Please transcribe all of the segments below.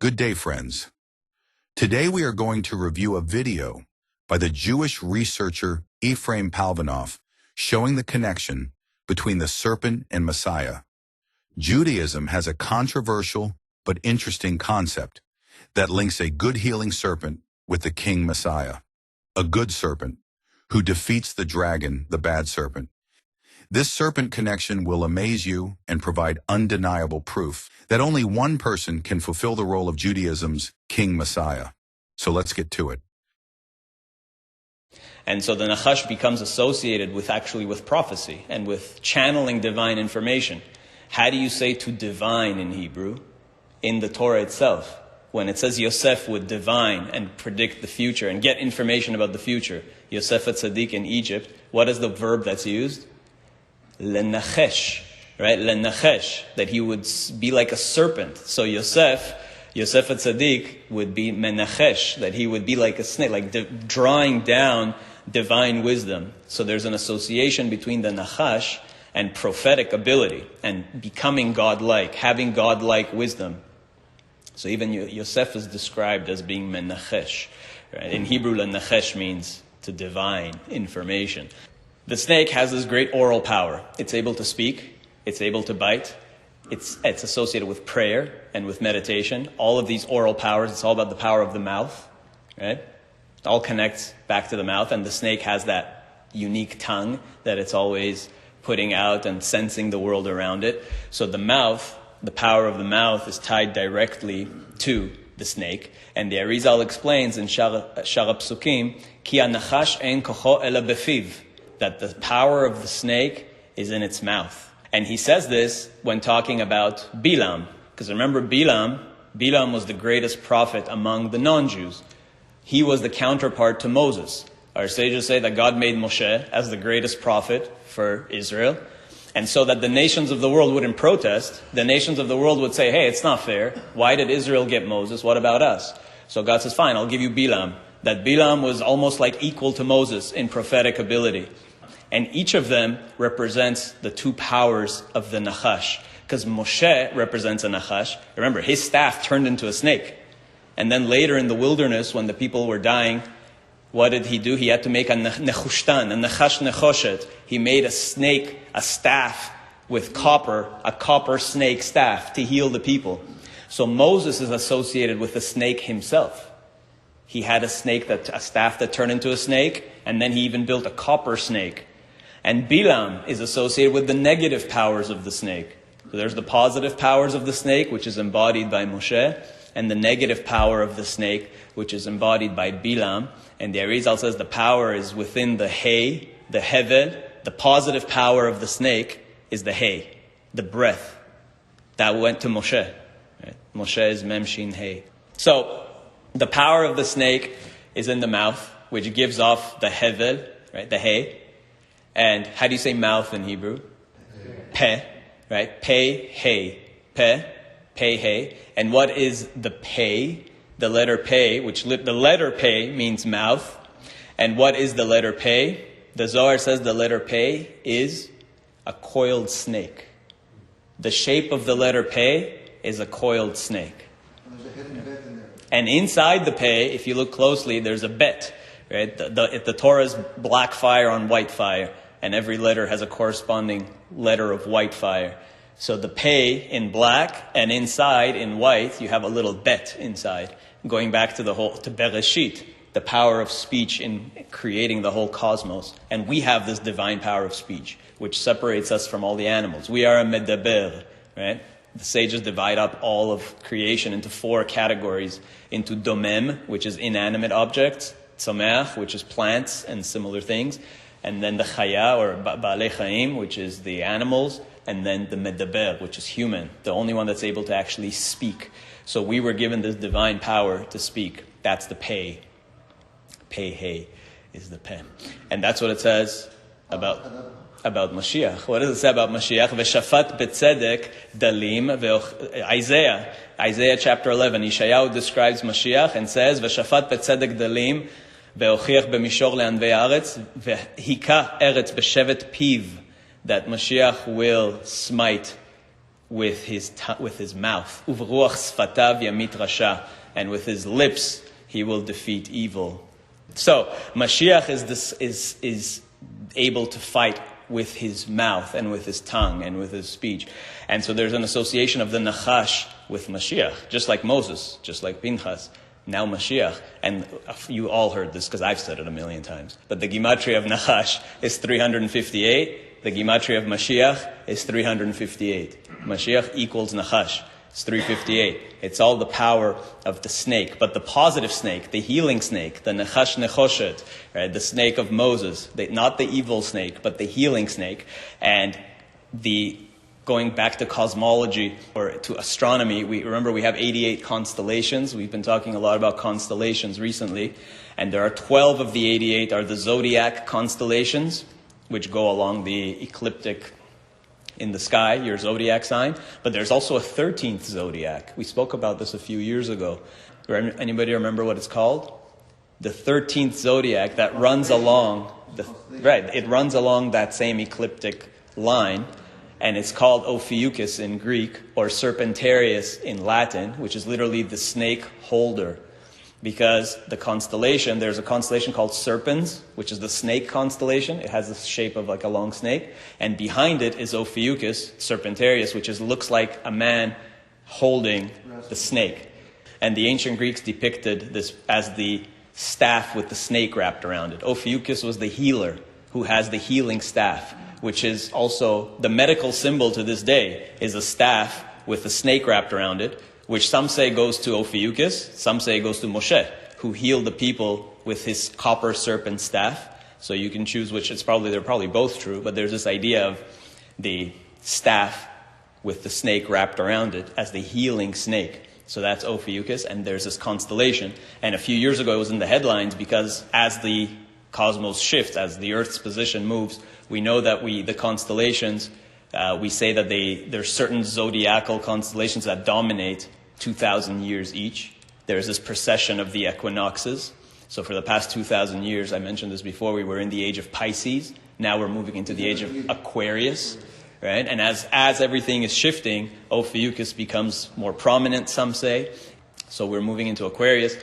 Good day, friends. Today we are going to review a video by the Jewish researcher Efraim Palvanov showing the connection between the serpent and Messiah. Judaism has a controversial but interesting concept that links a good healing serpent with the king Messiah, a good serpent who defeats the dragon, the bad serpent. This serpent connection will amaze you and provide undeniable proof that only one person can fulfill the role of Judaism's King Messiah. So let's get to it. And so the Nachash becomes associated with prophecy and with channeling divine information. How do you say to divine in Hebrew? In the Torah itself. When it says Yosef would divine and predict the future and get information about the future. Yosef HaTzadik in Egypt, what is the verb that's used? Lenachesh, right? Lenachesh, that he would be like a serpent. So Yosef HaTzadik would be menachesh, that he would be like a snake, like drawing down divine wisdom. So there's an association between the Nachash and prophetic ability and becoming godlike, having godlike wisdom. So even Yosef is described as being menachesh. Right? In Hebrew, lenachesh means to divine information. The snake has this great oral power. It's able to speak. It's able to bite. It's associated with prayer and with meditation. All of these oral powers, it's all about the power of the mouth. Right? It all connects back to the mouth. And the snake has that unique tongue that it's always putting out and sensing the world around it. So the mouth, the power of the mouth is tied directly to the snake. And the Arizal explains in Shara Psukim, Ki anachash ein kocho ela befiv, that the power of the snake is in its mouth. And he says this when talking about Bilam. Because remember Bilam was the greatest prophet among the non-Jews. He was the counterpart to Moses. Our sages say that God made Moshe as the greatest prophet for Israel. And so that the nations of the world wouldn't protest. The nations of the world would say, hey, it's not fair. Why did Israel get Moses? What about us? So God says, fine, I'll give you Bilam. That Bilam was almost like equal to Moses in prophetic ability. And each of them represents the two powers of the Nachash. Because Moshe represents a Nachash. Remember, his staff turned into a snake. And then later in the wilderness, when the people were dying, what did he do? He had to make a nechushtan, a nechash nechoshet. He made a snake, a staff with copper, a copper snake staff to heal the people. So Moses is associated with the snake himself. He had a staff that turned into a snake, and then he even built a copper snake. And Bilam is associated with the negative powers of the snake. So there's the positive powers of the snake, which is embodied by Moshe, and the negative power of the snake, which is embodied by Bilam. And the Arizal says the power is within the hay, the hevel. The positive power of the snake is the hay, the breath. That went to Moshe. Right? Moshe is memshin hay. So the power of the snake is in the mouth, which gives off the hevel, right, the hay. And how do you say mouth in Hebrew? Peh, right? Peh, hay. Peh, hay. And what is the peh? The letter peh, the letter peh means mouth. And what is the letter peh? The Zohar says the letter peh is a coiled snake. The shape of the letter peh is a coiled snake. There's a hidden bet in there. And inside the peh, if you look closely, there's a bet. Right? The Torah is black fire on white fire. And every letter has a corresponding letter of white fire. So the peh in black and inside in white, you have a little bet inside. Going back to to Bereshit, the power of speech in creating the whole cosmos. And we have this divine power of speech, which separates us from all the animals. We are a medaber, right? The sages divide up all of creation into 4 categories. Into domem, which is inanimate objects. Tzomeach, which is plants and similar things. And then the chaya, or ba'alei chaim, which is the animals. And then the medaber, which is human, the only one that's able to actually speak. So we were given this divine power to speak. That's the peh. Peh is the peh. And that's what it says about Mashiach. What does it say about Mashiach? V'shafat betzedek dalim Isaiah chapter 11. Yeshayahu describes Mashiach and says, V'shafat betzedek dalim ve'ochiach b'mishor le'anvei haaretz ve'hika eretz b'shevet piv. That Mashiach will smite with his mouth. Uvruach sfatav yamit rasha. And with his lips, he will defeat evil. So, Mashiach is able to fight with his mouth and with his tongue and with his speech. And so there's an association of the Nachash with Mashiach, just like Moses, just like Pinchas, now Mashiach. And you all heard this because I've said it a million times. But the Gematria of Nachash is 358. The Gematria of Mashiach is 358. Mashiach equals Nachash. It's 358. It's all the power of the snake. But the positive snake, the healing snake, the Nechash Nechoshet, right, the snake of Moses, not the evil snake, but the healing snake. And going back to cosmology or to astronomy, we have 88 constellations. We've been talking a lot about constellations recently. And there are 12 of the 88 are the zodiac constellations, which go along the ecliptic in the sky, your zodiac sign. But there's also a 13th zodiac. We spoke about this a few years ago. Anybody remember what it's called? The 13th zodiac that runs along, it runs along that same ecliptic line. And it's called Ophiuchus in Greek, or Serpentarius in Latin, which is literally the snake holder. Because there's a constellation called Serpens, which is the snake constellation. It has the shape of like a long snake. And behind it is Ophiuchus, Serpentarius, which looks like a man holding the snake. And the ancient Greeks depicted this as the staff with the snake wrapped around it. Ophiuchus was the healer who has the healing staff, which is also the medical symbol to this day, is a staff with a snake wrapped around it, which some say goes to Ophiuchus, some say goes to Moshe, who healed the people with his copper serpent staff. So you can choose which. They're probably both true, but there's this idea of the staff with the snake wrapped around it as the healing snake. So that's Ophiuchus, and there's this constellation. And a few years ago it was in the headlines because as the cosmos shifts, as the Earth's position moves, we know that the constellations, we say that there's certain zodiacal constellations that dominate 2,000 years each. There's this precession of the equinoxes. So for the past 2,000 years, I mentioned this before, we were in the age of Pisces. Now we're moving into the age of Aquarius, right? And as everything is shifting, Ophiuchus becomes more prominent, some say. So we're moving into Aquarius,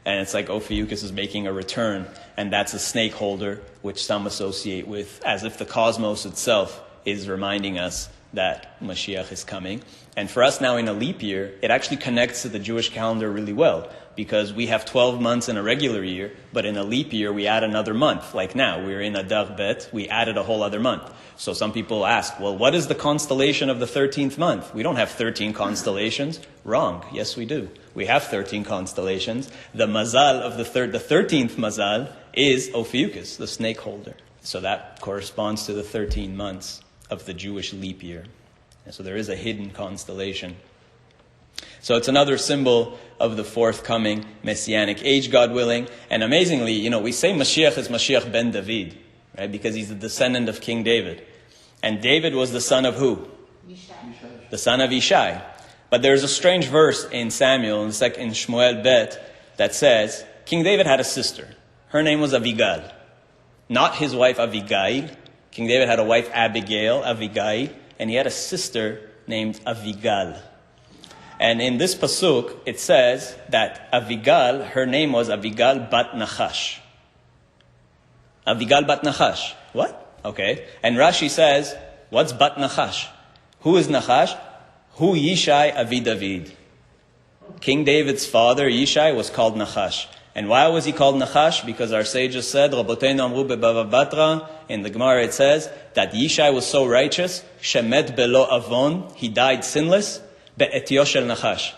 and it's like Ophiuchus is making a return, and that's a snake holder, which some associate with as if the cosmos itself is reminding us that Mashiach is coming. And for us now in a leap year, it actually connects to the Jewish calendar really well, because we have 12 months in a regular year, but in a leap year we add another month. Like now, we're in Adar Bet, we added a whole other month. So some people ask, well, what is the constellation of the 13th month? We don't have 13 constellations. Wrong. Yes, we do. We have 13 constellations. The mazal of the 13th mazal is Ophiuchus, the snake holder. So that corresponds to the 13 months of the Jewish leap year. And so there is a hidden constellation. So it's another symbol of the forthcoming Messianic age, God willing. And amazingly, we say Mashiach is Mashiach ben David, right? Because he's the descendant of King David. And David was the son of who? Yishai. The son of Yishai. But there's a strange verse in Samuel, in Shmuel Bet, that says, King David had a sister. Her name was Avigal. Not his wife Avigail. King David had a wife Abigail, Avigail, and he had a sister named Avigal. And in this pasuk, it says that Avigal, her name was Avigal bat Nachash. Avigal bat Nachash. What? Okay. And Rashi says, what's bat Nachash? Who is Nachash? Hu Yishai Avi David. King David's father, Yishai, was called Nachash. And why was he called Nachash? Because our sages said, Raboteinu amru bebava batra, in the Gemara it says, that Yishai was so righteous, shemet belo avon, he died sinless, be'etio shel Nachash.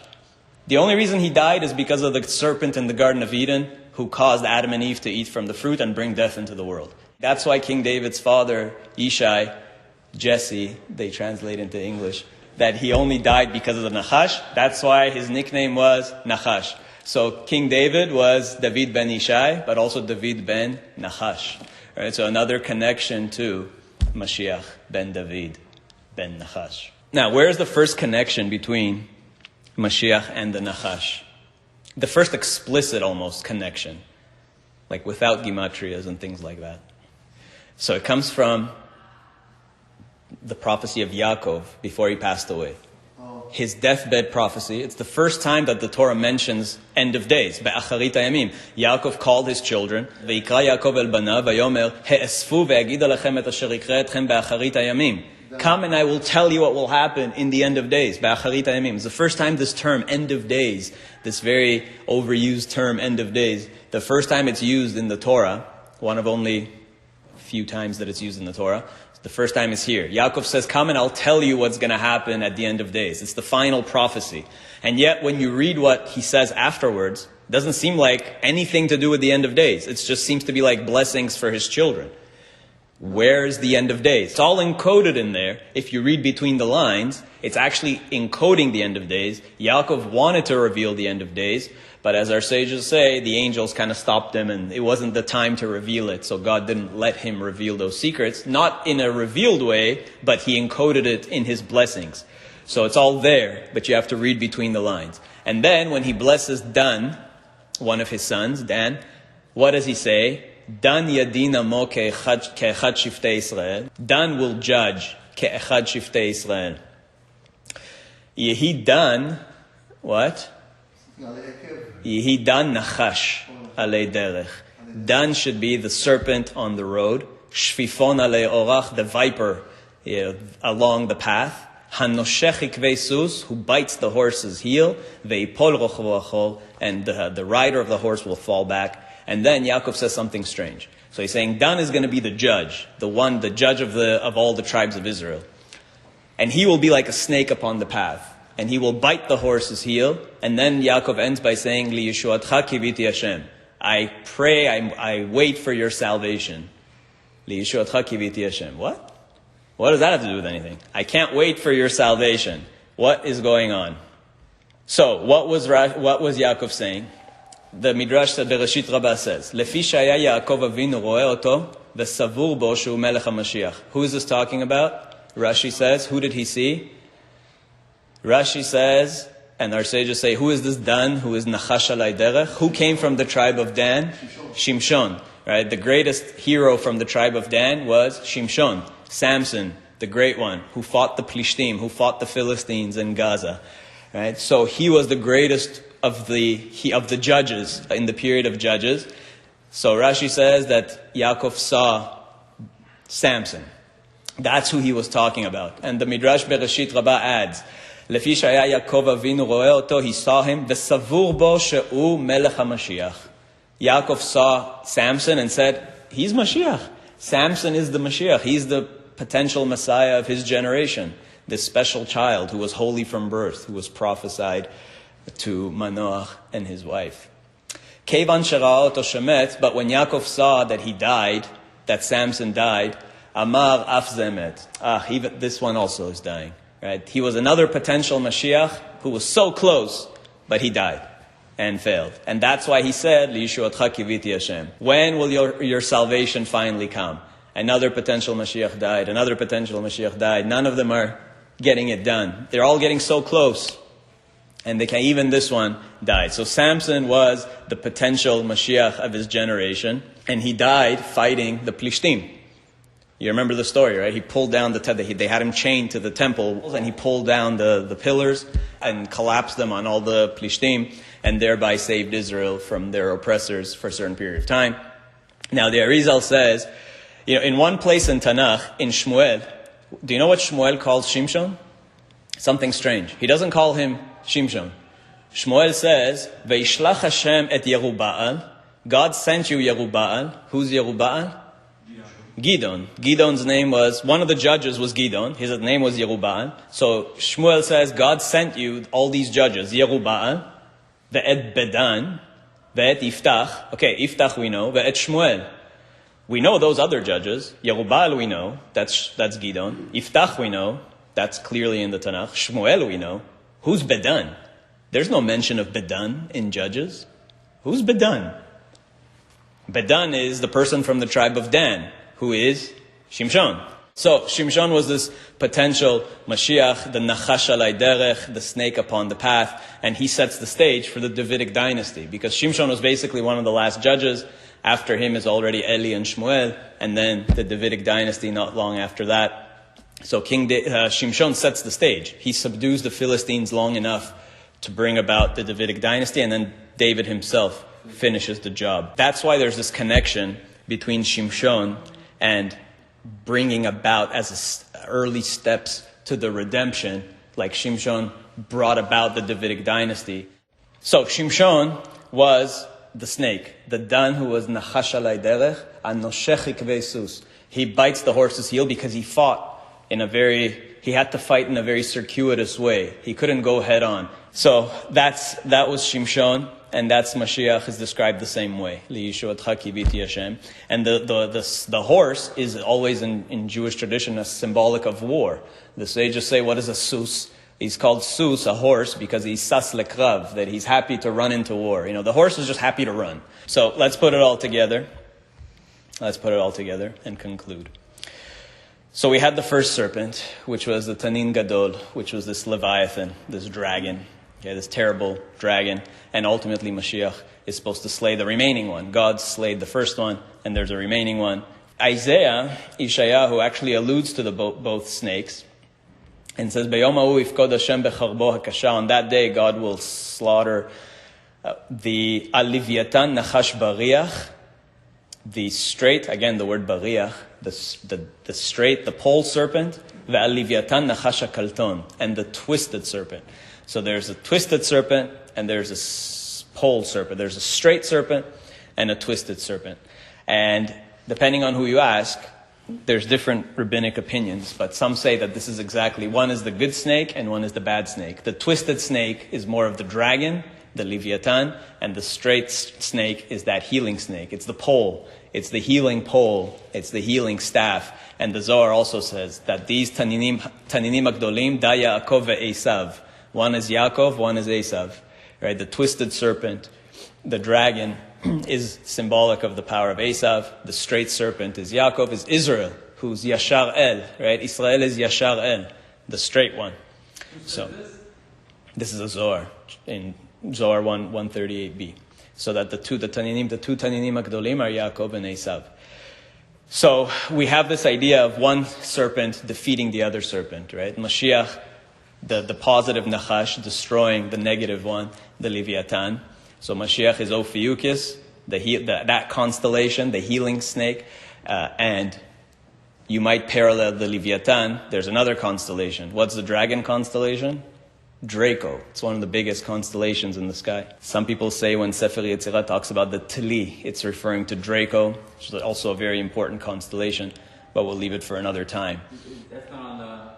The only reason he died is because of the serpent in the Garden of Eden, who caused Adam and Eve to eat from the fruit and bring death into the world. That's why King David's father, Yishai, Jesse, they translate into English, that he only died because of the Nachash. That's why his nickname was Nachash. So King David was David ben Yishai, but also David ben Nachash. Right, so another connection to Mashiach ben David ben Nachash. Now, where's the first connection between Mashiach and the Nachash? The first explicit almost connection, like without gematrias and things like that. So it comes from the prophecy of Yaakov before he passed away. his deathbed prophecy. It's the first time that the Torah mentions end of days. Be'acharit hayamim. Yaakov called his children. Ve'ikra Yaakov el banav vayomer he'esfu ve'agid alechem et asher ikra etchem be'acharit hayamim. Come and I will tell you what will happen in the end of days. Be'acharit hayamim. It's the first time this term, end of days, this very overused term, end of days, the first time it's used in the Torah, one of only a few times that it's used in the Torah. The first time is here. Yaakov says, come and I'll tell you what's going to happen at the end of days. It's the final prophecy. And yet when you read what he says afterwards, it doesn't seem like anything to do with the end of days. It just seems to be like blessings for his children. Where's the end of days? It's all encoded in there. If you read between the lines, it's actually encoding the end of days. Yaakov wanted to reveal the end of days, but as our sages say, the angels kind of stopped him and it wasn't the time to reveal it. So God didn't let him reveal those secrets. Not in a revealed way, but he encoded it in his blessings. So it's all there, but you have to read between the lines. And then when he blesses Dan, one of his sons, Dan, what does he say? Dan yadina mo ke'echad shiftei Israel. Dan will judge ke'echad shiftei Israel. Yehi Dan, what? Yehi Dan nachash alei derech. Dan should be the serpent on the road. Shfifon alei orach, the viper along the path. Hanoshech ikvei sus, who bites the horse's heel. Ve'ipol rochvo achol, and the rider of the horse will fall back. And then Yaakov says something strange. So he's saying Dan is going to be the judge, the judge of all the tribes of Israel. And he will be like a snake upon the path. And he will bite the horse's heel. And then Yaakov ends by saying, Li Yeshuatcha kiviti Hashem. I pray, I wait for your salvation. Li Yeshuatcha kiviti Hashem. What? What does that have to do with anything? I can't wait for your salvation. What is going on? So, what was Yaakov saying? The Midrash Bereshit Rabbah says, Lefi shaya Yaakov Avinu roeh oto v'savur bo shehu melech HaMashiach. Who is this talking about? Rashi says, who did he see? Rashi says, and our sages say, who is this Dan? Who is Nachash alei derech? Who came from the tribe of Dan? Shimshon. Right? The greatest hero from the tribe of Dan was Shimshon. Samson, the great one, who fought the Plishtim, who fought the Philistines in Gaza. Right? So he was the greatest of the judges in the period of Judges. So Rashi says that Yaakov saw Samson. That's who he was talking about. And the Midrash Bereshit Rabbah adds, Lefi shaya Yaakov Avinu roeh oto, he saw him, v'savur bo she'u melech HaMashiach. Yaakov saw Samson and said, he's Mashiach. Samson is the Mashiach. He's the potential Messiah of his generation. This special child who was holy from birth, who was prophesied to Manoach and his wife. Kevan shera oto shemet, but when Yaakov saw that he died, that Samson died, Amar af zemet. Even this one also is dying. Right? He was another potential Mashiach who was so close, but he died and failed. And that's why he said, Li'yeshuatcha kiviti Hashem. When will your salvation finally come? Another potential Mashiach died. Another potential Mashiach died. None of them are getting it done. They're all getting so close. And even this one died. So Samson was the potential Mashiach of his generation. And he died fighting the Plishtim. You remember the story, right? He pulled down they had him chained to the temple. And he pulled down the pillars and collapsed them on all the Plishtim. And thereby saved Israel from their oppressors for a certain period of time. Now the Arizal says, in one place in Tanakh, in Shmuel, do you know what Shmuel calls Shimshon? Something strange. He doesn't call him Shimshon. Shmuel says, Veishlach Hashem et Yeruba'al. God sent you Yeruba'al. Who's Yeruba'al? Gidon. Gidon's name was, one of the judges was Gidon. His name was Yeruba'al. So Shmuel says, God sent you all these judges. Yeruba'al, ve'et Bedan, ve'et Iftach. Okay, Iftach we know. Ve'et Shmuel. We know those other judges. Yeruba'al we know. That's Gidon. Iftach we know. That's clearly in the Tanakh. Shmuel we know. Who's Bedan? There's no mention of Bedan in Judges. Who's Bedan? Bedan is the person from the tribe of Dan, who is Shimshon. So Shimshon was this potential Mashiach, the Nachash alei derech, the snake upon the path, and he sets the stage for the Davidic dynasty, because Shimshon was basically one of the last judges. After him is already Eli and Shmuel, and then the Davidic dynasty not long after that. So Shimshon sets the stage. He subdues the Philistines long enough to bring about the Davidic dynasty, and then David himself finishes the job. That's why there's this connection between Shimshon and bringing about as early steps to the redemption, like Shimshon brought about the Davidic dynasty. So Shimshon was the snake, the Dan who was Nachash alai derech, anoshech ikvei sus. He bites the horse's heel because he fought he had to fight in a very circuitous way. He couldn't go head on. So that was Shimshon, and that's Mashiach is described the same way. Liyishuatcha kibiti Hashem. And the horse is always in Jewish tradition a symbolic of war. The sages say, what is a sus? He's called sus, a horse, because he's sas lekrav, that he's happy to run into war. The horse is just happy to run. So let's put it all together. Let's put it all together and conclude. So we had the first serpent, which was the Tanin Gadol, which was this Leviathan, this dragon, this terrible dragon. And ultimately Mashiach is supposed to slay the remaining one. God slayed the first one, and there's a remaining one. Ishayahu actually alludes to the both snakes and says, "Beyom ha'u yifkod Hashem becharbo hakasha." On that day, God will slaughter the Aliviatan Nachash Bariach, the straight, again the word Bariach, the straight, the pole serpent, the Aliviatan Nachash Kalton, and the twisted serpent. So there's a twisted serpent and there's a pole serpent. There's a straight serpent and a twisted serpent. And depending on who you ask, there's different rabbinic opinions, but some say that this is exactly, one is the good snake and one is the bad snake. The twisted snake is more of the dragon, the Leviathan, and the straight snake is that healing snake. It's the pole. It's the healing pole. It's the healing staff. And the Zohar also says that these Taninim Agdolim, da Yaakov ve'Esav. One is Yaakov, one is Esav. Right? The twisted serpent, the dragon, is symbolic of the power of Esav. The straight serpent is Yaakov, is Israel, who's Yashar El. Right? Israel is Yashar El, the straight one. So, this is a Zohar in Zohar 138b. So that the two Taninim Agdolim are Yaakov and Esav. So we have this idea of one serpent defeating the other serpent, right? Mashiach, the positive Nachash, destroying the negative one, the Leviathan. So Mashiach is Ophiuchus, that constellation, the healing snake, and you might parallel the Leviathan. There's another constellation. What's the dragon constellation? Draco. It's one of the biggest constellations in the sky. Some people say when Sefer Yetzirah talks about the Tli, it's referring to Draco, which is also a very important constellation, but we'll leave it for another time. That's not on the...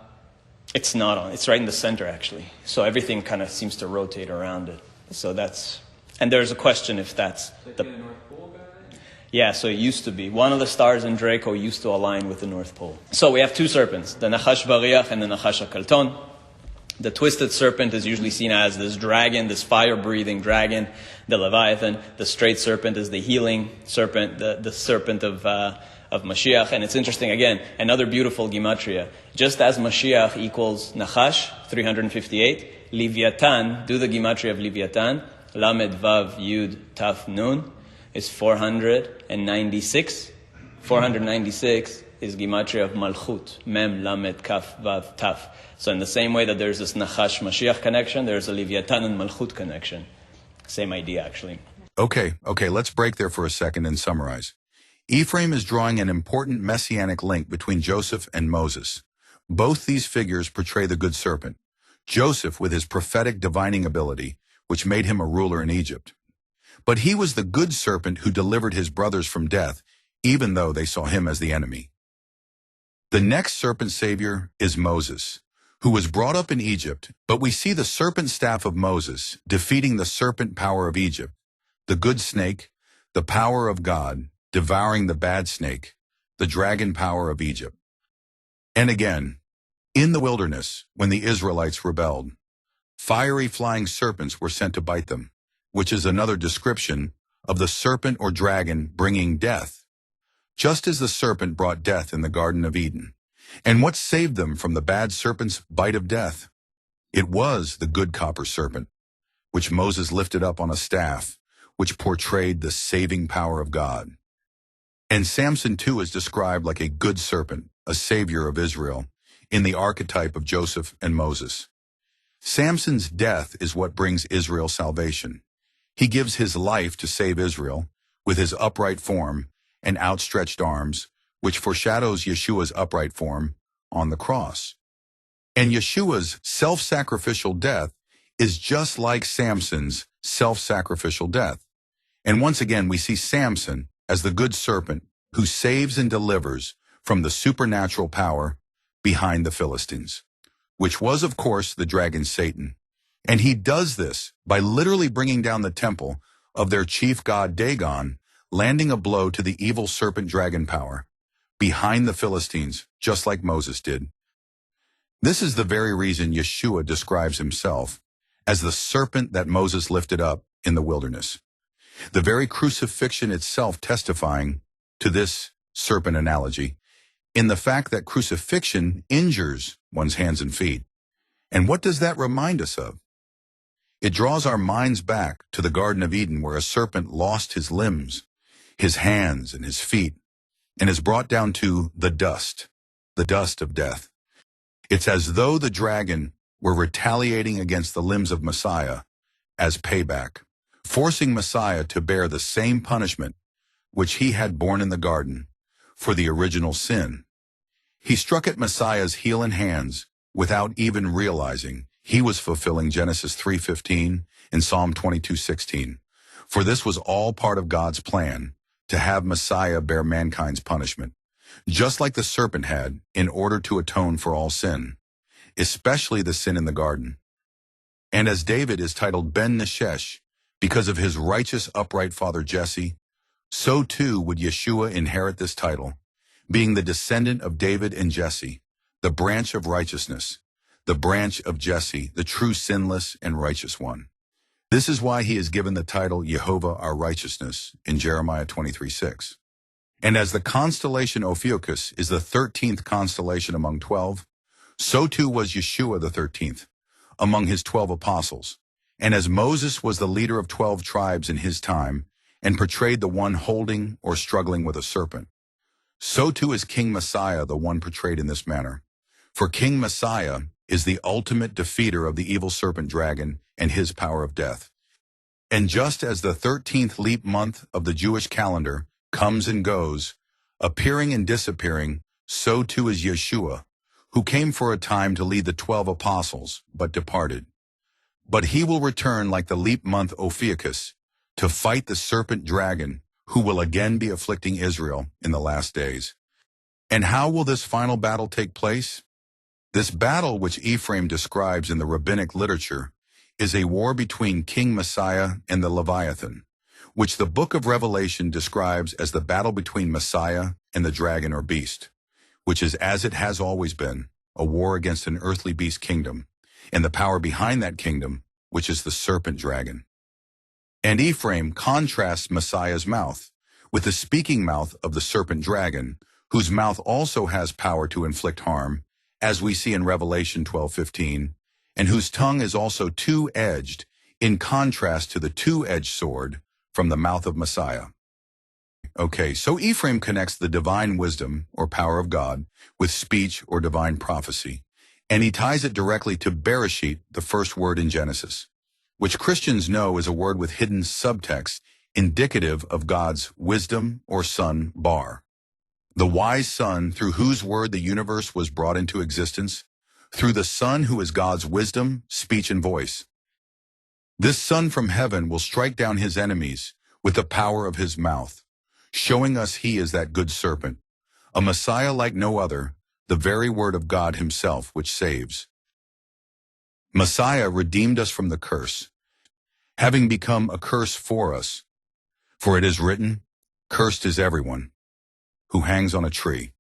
It's not on. It's right in the center, actually. So everything kind of seems to rotate around it. So that's... And there's a question if that's... Like the North Pole guy? Yeah, so it used to be. One of the stars in Draco used to align with the North Pole. So we have two serpents, the Nachash Bariach and the Nachash Kalton. The twisted serpent is usually seen as this dragon, this fire-breathing dragon, the Leviathan. The straight serpent is the healing serpent, the serpent of Mashiach. And it's interesting, again, another beautiful gematria. Just as Mashiach equals Nachash, 358, Leviathan, do the gematria of Leviathan, Lamed Vav Yud Taf Nun, is 496. 496 is gematria of Malchut, Mem Lamed Kaf Vav Taf. So in the same way that there's this Nachash Mashiach connection, there's a Leviathan and Malchut connection. Same idea, actually. Okay, let's break there for a second and summarize. Ephraim is drawing an important messianic link between Joseph and Moses. Both these figures portray the good serpent. Joseph with his prophetic divining ability, which made him a ruler in Egypt. But he was the good serpent who delivered his brothers from death, even though they saw him as the enemy. The next serpent savior is Moses, who was brought up in Egypt, but we see the serpent staff of Moses defeating the serpent power of Egypt, the good snake, the power of God, devouring the bad snake, the dragon power of Egypt. And again, in the wilderness, when the Israelites rebelled, fiery flying serpents were sent to bite them, which is another description of the serpent or dragon bringing death, just as the serpent brought death in the Garden of Eden. And what saved them from the bad serpent's bite of death? It was the good copper serpent, which Moses lifted up on a staff, which portrayed the saving power of God. And Samson too is described like a good serpent, a savior of Israel, in the archetype of Joseph and Moses. Samson's death is what brings Israel salvation. He gives his life to save Israel with his upright form and outstretched arms, which foreshadows Yeshua's upright form on the cross. And Yeshua's self-sacrificial death is just like Samson's self-sacrificial death. And once again, we see Samson as the good serpent who saves and delivers from the supernatural power behind the Philistines, which was, of course, the dragon Satan. And he does this by literally bringing down the temple of their chief god Dagon, landing a blow to the evil serpent dragon power behind the Philistines, just like Moses did. This is the very reason Yeshua describes himself as the serpent that Moses lifted up in the wilderness. The very crucifixion itself testifying to this serpent analogy in the fact that crucifixion injures one's hands and feet. And what does that remind us of? It draws our minds back to the Garden of Eden, where a serpent lost his limbs, his hands and his feet, and is brought down to the dust of death. It's as though the dragon were retaliating against the limbs of Messiah as payback, forcing Messiah to bear the same punishment which he had borne in the garden for the original sin. He struck at Messiah's heel and hands without even realizing he was fulfilling Genesis 3:15 and Psalm 22:16. For this was all part of God's plan to have Messiah bear mankind's punishment, just like the serpent had, in order to atone for all sin, especially the sin in the garden. And as David is titled Ben Neshesh because of his righteous upright father Jesse, so too would Yeshua inherit this title, being the descendant of David and Jesse, the branch of righteousness, the branch of Jesse, the true sinless and righteous one. This is why he is given the title Yehovah our righteousness in Jeremiah 23:6. And as the constellation Ophiuchus is the 13th constellation among 12, so too was Yeshua the 13th among his 12 apostles. And as Moses was the leader of 12 tribes in his time and portrayed the one holding or struggling with a serpent, so too is King Messiah the one portrayed in this manner. For King Messiah is the ultimate defeater of the evil serpent dragon and his power of death. And just as the 13th leap month of the Jewish calendar comes and goes, appearing and disappearing, so too is Yeshua, who came for a time to lead the 12 apostles, but departed. But he will return like the leap month Ophiuchus to fight the serpent dragon, who will again be afflicting Israel in the last days. And how will this final battle take place? This battle, which Ephraim describes in the Rabbinic literature, is a war between King Messiah and the Leviathan, which the book of Revelation describes as the battle between Messiah and the dragon or beast, which is, as it has always been, a war against an earthly beast kingdom, and the power behind that kingdom, which is the serpent dragon. And Ephraim contrasts Messiah's mouth with the speaking mouth of the serpent dragon, whose mouth also has power to inflict harm, as we see in Revelation 12:15, and whose tongue is also two-edged, in contrast to the two-edged sword from the mouth of Messiah. Okay, so Ephraim connects the divine wisdom or power of God with speech or divine prophecy, and he ties it directly to Bereshit, the first word in Genesis, which Christians know is a word with hidden subtext indicative of God's wisdom or son, Bar. The wise son through whose word the universe was brought into existence, through the Son who is God's wisdom, speech, and voice. This Son from heaven will strike down his enemies with the power of his mouth, showing us he is that good serpent, a Messiah like no other, the very word of God himself which saves. Messiah redeemed us from the curse, having become a curse for us. For it is written, "Cursed is everyone who hangs on a tree."